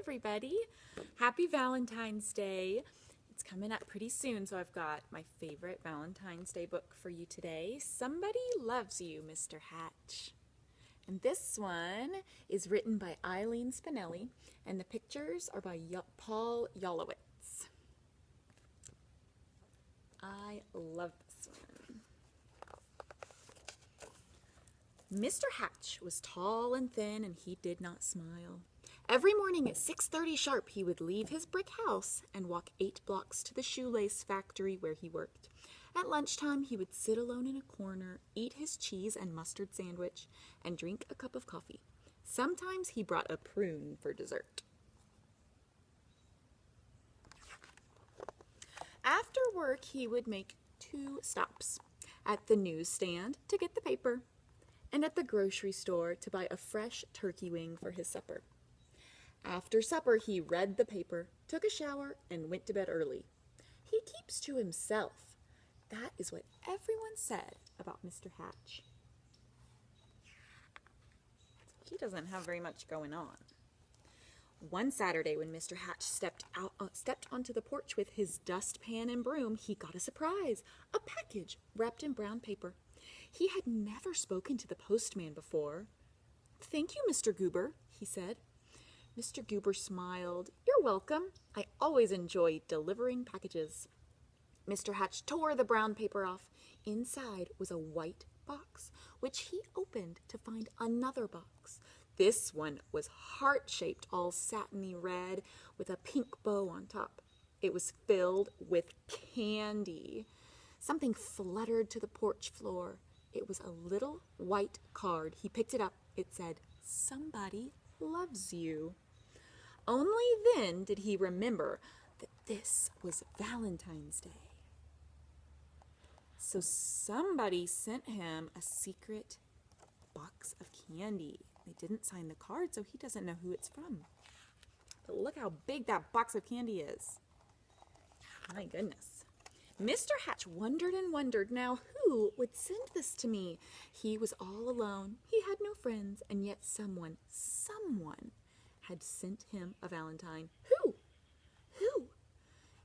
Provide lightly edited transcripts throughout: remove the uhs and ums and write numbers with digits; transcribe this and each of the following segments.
everybody. Happy Valentine's Day. It's coming up pretty soon, so I've got my favorite Valentine's Day book for you today. Somebody Loves You, Mr. Hatch. And this one is written by Eileen Spinelli, and the pictures are by Paul Yalowitz. I love this one. Mr. Hatch was tall and thin, and he did not smile. Every morning at 6:30 sharp, he would leave his brick house and walk 8 blocks to the shoelace factory where he worked. At lunchtime, he would sit alone in a corner, eat his cheese and mustard sandwich, and drink a cup of coffee. Sometimes he brought a prune for dessert. After work, he would make 2 stops: at the newsstand to get the paper, and at the grocery store to buy a fresh turkey wing for his supper. After supper, he read the paper, took a shower, and went to bed early. He keeps to himself. That is what everyone said about Mr. Hatch. He doesn't have very much going on. One Saturday, when Mr. Hatch stepped onto the porch with his dustpan and broom, he got a surprise: a package wrapped in brown paper. He had never spoken to the postman before. "Thank you, Mr. Goober," he said. Mr. Goober smiled. "You're welcome. I always enjoy delivering packages." Mr. Hatch tore the brown paper off. Inside was a white box, which he opened to find another box. This one was heart-shaped, all satiny red, with a pink bow on top. It was filled with candy. Something fluttered to the porch floor. It was a little white card. He picked it up. It said, "Somebody loves you." Only then did he remember that this was Valentine's Day. So somebody sent him a secret box of candy. They didn't sign the card, so he doesn't know who it's from. But look how big that box of candy is. My goodness. Mr. Hatch wondered and wondered, now who would send this to me? He was all alone. He had no friends, and yet someone had sent him a Valentine. Who?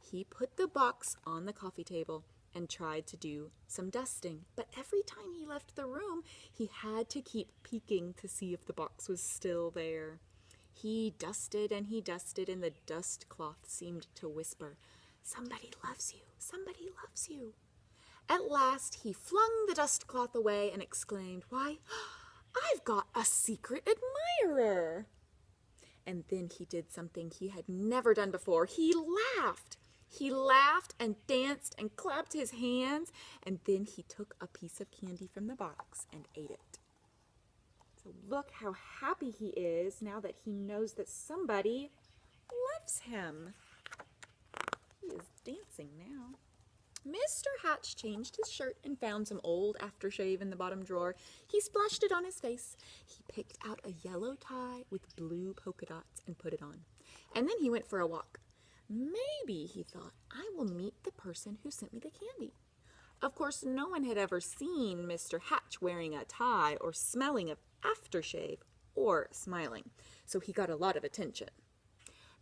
He put the box on the coffee table and tried to do some dusting, but every time he left the room, he had to keep peeking to see if the box was still there. He dusted, and the dust cloth seemed to whisper, "Somebody loves you, somebody loves you." At last, he flung the dust cloth away and exclaimed, "Why, I've got a secret admirer!" And then he did something he had never done before. He laughed. He laughed and danced and clapped his hands, and then he took a piece of candy from the box and ate it. So look how happy he is now that he knows that somebody loves him. He is dancing now. Mr. Hatch changed his shirt and found some old aftershave in the bottom drawer. He splashed it on his face. He picked out a yellow tie with blue polka dots and put it on. And then he went for a walk. Maybe, he thought, I will meet the person who sent me the candy. Of course, no one had ever seen Mr. Hatch wearing a tie or smelling of aftershave or smiling, so he got a lot of attention.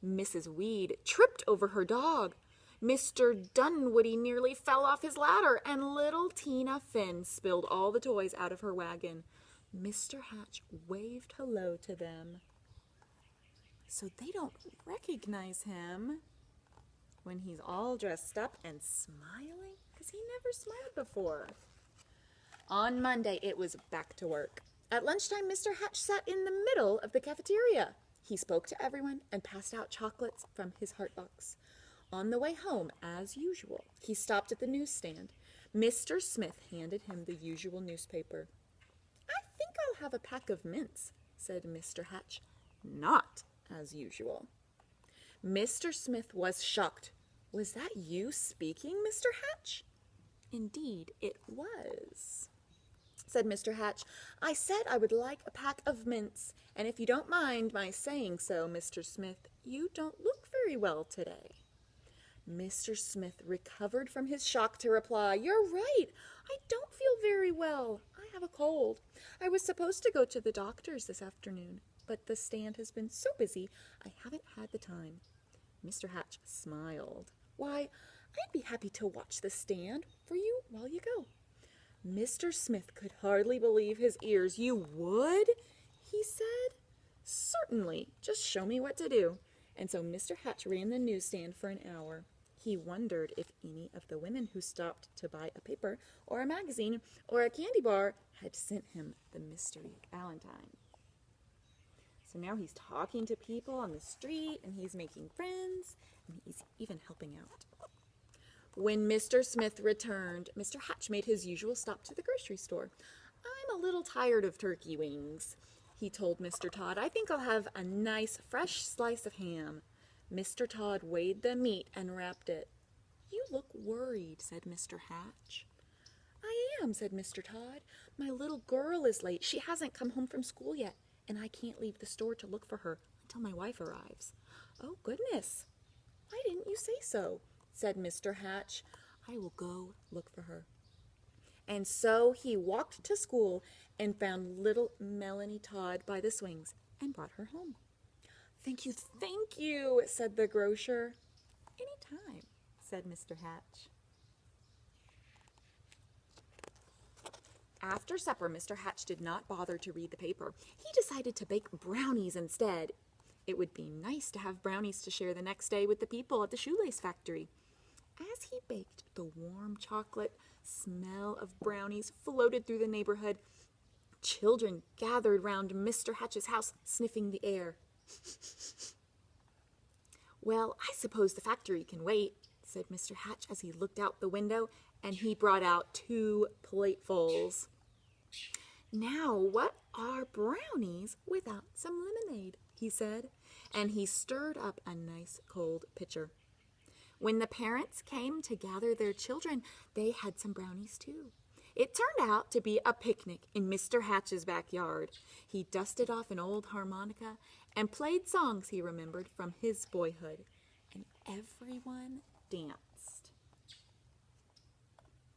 Mrs. Weed tripped over her dog. Mr. Dunwoody nearly fell off his ladder, and little Tina Finn spilled all the toys out of her wagon. Mr. Hatch waved hello to them. So they don't recognize him when he's all dressed up and smiling, because he never smiled before. On Monday, it was back to work. At lunchtime, Mr. Hatch sat in the middle of the cafeteria. He spoke to everyone and passed out chocolates from his heart box. On the way home, as usual, he stopped at the newsstand. Mr. Smith handed him the usual newspaper. "I think I'll have a pack of mints," said Mr. Hatch. "Not as usual." Mr. Smith was shocked. "Was that you speaking, Mr. Hatch?" "Indeed, it was," said Mr. Hatch. "I said I would like a pack of mints, and if you don't mind my saying so, Mr. Smith, you don't look very well today." Mr. Smith recovered from his shock to reply, "You're right. I don't feel very well. I have a cold. I was supposed to go to the doctor's this afternoon, but the stand has been so busy I haven't had the time." Mr. Hatch smiled. "Why, I'd be happy to watch the stand for you while you go." Mr. Smith could hardly believe his ears. "You would?" he said. "Certainly. Just show me what to do." And so Mr. Hatch ran the newsstand for an hour. He wondered if any of the women who stopped to buy a paper or a magazine or a candy bar had sent him the mystery Valentine. So now he's talking to people on the street, and he's making friends, and he's even helping out. When Mr. Smith returned, Mr. Hatch made his usual stop to the grocery store. "I'm a little tired of turkey wings," he told Mr. Todd. "I think I'll have a nice fresh slice of ham." Mr. Todd weighed the meat and wrapped it. "You look worried," said Mr. Hatch. "I am," said Mr. Todd. "My little girl is late. She hasn't come home from school yet, and I can't leave the store to look for her until my wife arrives." "Oh, goodness. Why didn't you say so?" said Mr. Hatch. "I will go look for her." And so he walked to school and found little Melanie Todd by the swings and brought her home. Thank you, said the grocer. "Any time," said Mr. Hatch. After supper, Mr. Hatch did not bother to read the paper. He decided to bake brownies instead. It would be nice to have brownies to share the next day with the people at the shoelace factory. As he baked, the warm chocolate smell of brownies floated through the neighborhood. Children gathered round Mr. Hatch's house, sniffing the air. "Well, I suppose the factory can wait," said Mr. Hatch as he looked out the window, and he brought out 2 platefuls. "Now, what are brownies without some lemonade?" he said, and he stirred up a nice cold pitcher. When the parents came to gather their children, they had some brownies too. It turned out to be a picnic in Mr. Hatch's backyard. He dusted off an old harmonica and played songs he remembered from his boyhood, and everyone danced.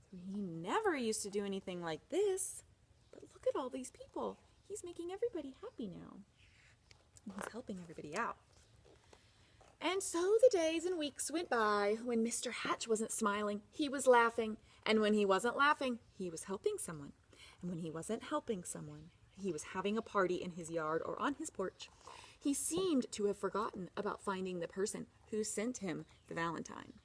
He never used to do anything like this, but look at all these people. He's making everybody happy now. And he's helping everybody out. And so the days and weeks went by. When Mr. Hatch wasn't smiling, he was laughing. And when he wasn't laughing, he was helping someone. And when he wasn't helping someone, he was having a party in his yard or on his porch. He seemed to have forgotten about finding the person who sent him the Valentine.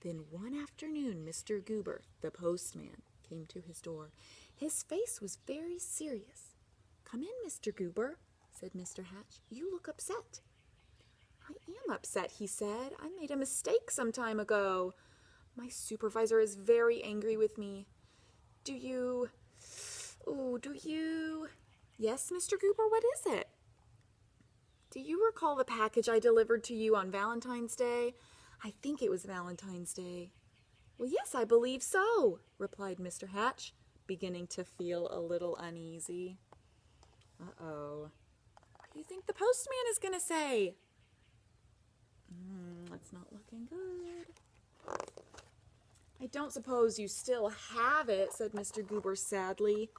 Then one afternoon, Mr. Goober, the postman, came to his door. His face was very serious. "Come in, Mr. Goober," said Mr. Hatch. "You look upset." "I am upset," he said. "I made a mistake some time ago. My supervisor is very angry with me. Do you... Yes, Mr. Goober, what is it?" "Do you recall the package I delivered to you on Valentine's Day? I think it was Valentine's Day." "Well, yes, I believe so," replied Mr. Hatch, beginning to feel a little uneasy. Uh-oh. What do you think the postman is going to say? That's not looking good. "I don't suppose you still have it," said Mr. Goober sadly.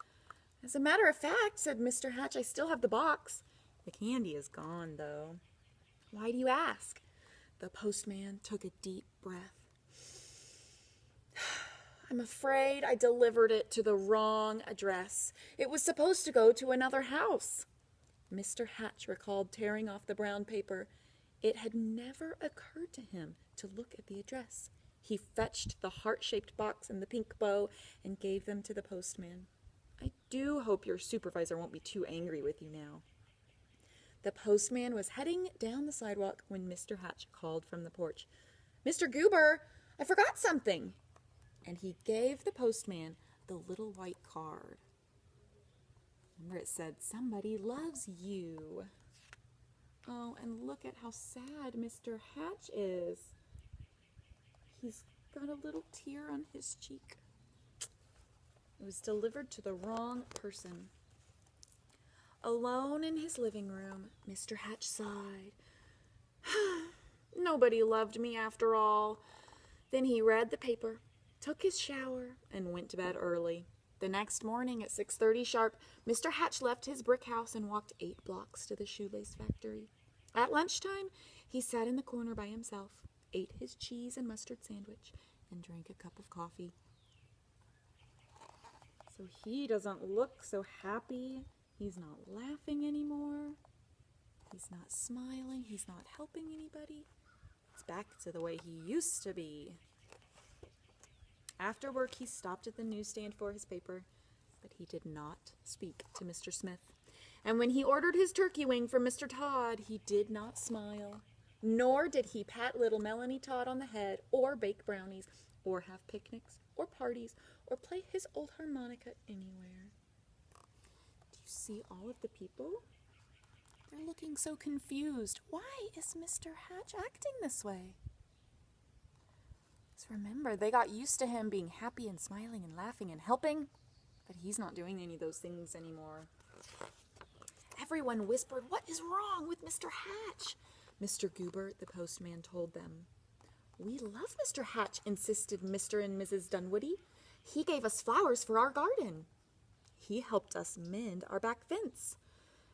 "As a matter of fact," said Mr. Hatch, "I still have the box. The candy is gone, though." "Why do you ask?" The postman took a deep breath. "I'm afraid I delivered it to the wrong address. It was supposed to go to another house." Mr. Hatch recalled tearing off the brown paper. It had never occurred to him to look at the address. He fetched the heart-shaped box and the pink bow and gave them to the postman. "I do hope your supervisor won't be too angry with you now." The postman was heading down the sidewalk when Mr. Hatch called from the porch. "Mr. Goober, I forgot something." And he gave the postman the little white card. Remember, it said, "Somebody loves you." Oh, and look at how sad Mr. Hatch is. He's got a little tear on his cheek. It was delivered to the wrong person. Alone in his living room, Mr. Hatch sighed. Nobody loved me after all. Then he read the paper, took his shower, and went to bed early. The next morning at 6:30 sharp, Mr. Hatch left his brick house and walked 8 blocks to the shoelace factory. At lunchtime, he sat in the corner by himself, ate his cheese and mustard sandwich, and drank a cup of coffee. So he doesn't look so happy. He's not laughing anymore. He's not smiling. He's not helping anybody. It's back to the way he used to be. After work, he stopped at the newsstand for his paper, but he did not speak to Mr. Smith. And when he ordered his turkey wing from Mr. Todd, he did not smile, nor did he pat little Melanie Todd on the head, or bake brownies, or have picnics, or parties, or play his old harmonica anywhere. Do you see all of the people? They're looking so confused. Why is Mr. Hatch acting this way? So remember, they got used to him being happy and smiling and laughing and helping, but he's not doing any of those things anymore. Everyone whispered, "What is wrong with Mr. Hatch?" Mr. Goober, the postman, told them. "We love Mr. Hatch," insisted Mr. and Mrs. Dunwoody. "He gave us flowers for our garden. He helped us mend our back fence."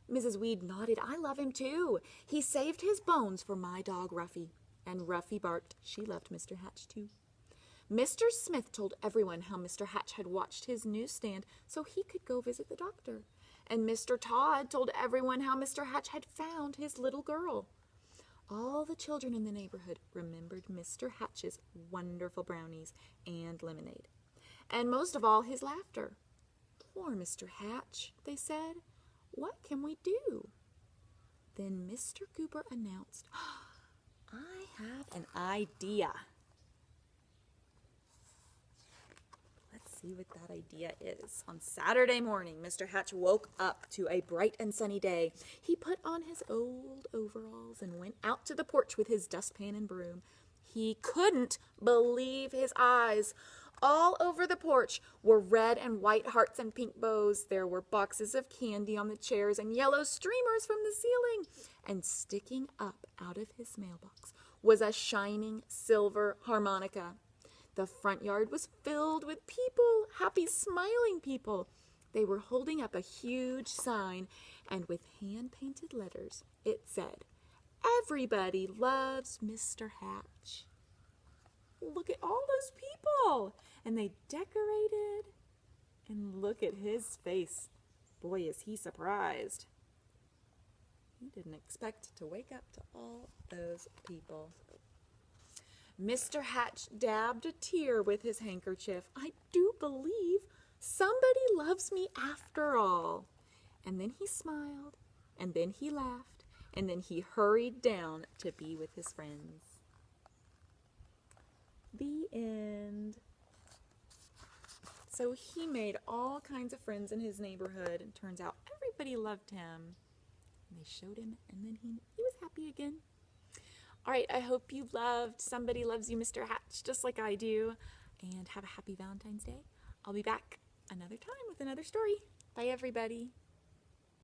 Mrs. Weed nodded. "I love him too. He saved his bones for my dog Ruffy." And Ruffy barked. She loved Mr. Hatch too. Mr. Smith told everyone how Mr. Hatch had watched his newsstand so he could go visit the doctor. And Mr. Todd told everyone how Mr. Hatch had found his little girl. All the children in the neighborhood remembered Mr. Hatch's wonderful brownies and lemonade. And most of all, his laughter. "Poor Mr. Hatch," they said. "What can we do?" Then Mr. Goober announced, "I have an idea." Let's see what that idea is. On Saturday morning, Mr. Hatch woke up to a bright and sunny day. He put on his old overalls and went out to the porch with his dustpan and broom. He couldn't believe his eyes. All over the porch were red and white hearts and pink bows. There were boxes of candy on the chairs and yellow streamers from the ceiling. And sticking up out of his mailbox was a shining silver harmonica. The front yard was filled with people, happy, smiling people. They were holding up a huge sign, and with hand-painted letters, it said, "Everybody loves Mr. Hatch." Look at all those people! And they decorated. And look at his face. Boy, is he surprised. He didn't expect to wake up to all those people. Mr. Hatch dabbed a tear with his handkerchief. "I do believe somebody loves me after all." And then he smiled, and then he laughed, and then he hurried down to be with his friends. The end. So he made all kinds of friends in his neighborhood, and turns out everybody loved him. And they showed him, and then he was happy again. All right, I hope you loved Somebody Loves You, Mr. Hatch, just like I do. And have a happy Valentine's Day. I'll be back another time with another story. Bye, everybody.